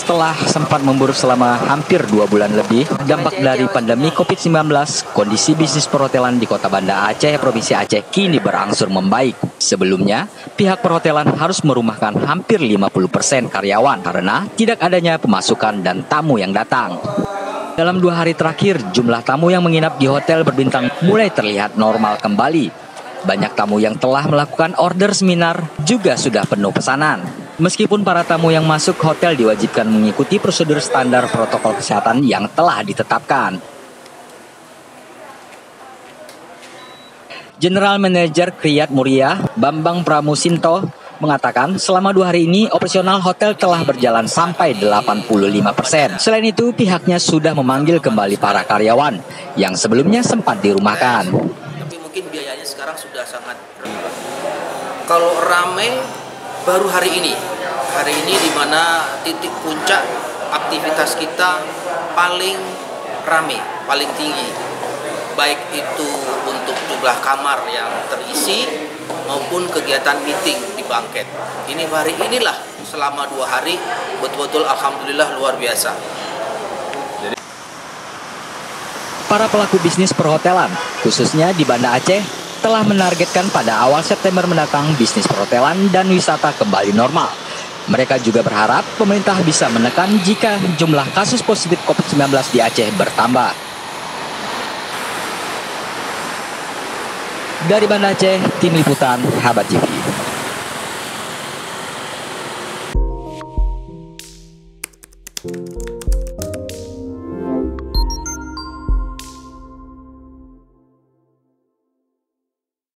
Setelah sempat memburuk selama hampir 2 bulan lebih, dampak dari pandemi COVID-19, kondisi bisnis perhotelan di Kota Banda Aceh, Provinsi Aceh kini berangsur membaik. Sebelumnya, pihak perhotelan harus merumahkan hampir 50% karyawan karena tidak adanya pemasukan dan tamu yang datang. Dalam 2 hari terakhir, jumlah tamu yang menginap di hotel berbintang mulai terlihat normal kembali. Banyak tamu yang telah melakukan order seminar juga sudah penuh pesanan. Meskipun para tamu yang masuk hotel diwajibkan mengikuti prosedur standar protokol kesehatan yang telah ditetapkan. General Manager Kriyat Muria, Bambang Pramusinto, mengatakan selama 2 hari ini operasional hotel telah berjalan sampai 85%. Selain itu, pihaknya sudah memanggil kembali para karyawan yang sebelumnya sempat dirumahkan. Tapi mungkin biayanya sekarang sudah sangat. Kalau ramai baru hari ini di mana titik puncak aktivitas kita paling ramai, paling tinggi. Baik itu untuk jumlah kamar yang terisi maupun kegiatan meeting di bangket. Ini hari inilah selama 2 hari betul-betul alhamdulillah luar biasa. Para pelaku bisnis perhotelan, khususnya di Banda Aceh, telah menargetkan pada awal September mendatang bisnis perhotelan dan wisata kembali normal. Mereka juga berharap pemerintah bisa menekan jika jumlah kasus positif COVID-19 di Aceh bertambah. Dari Banda Aceh, tim liputan Habat TV.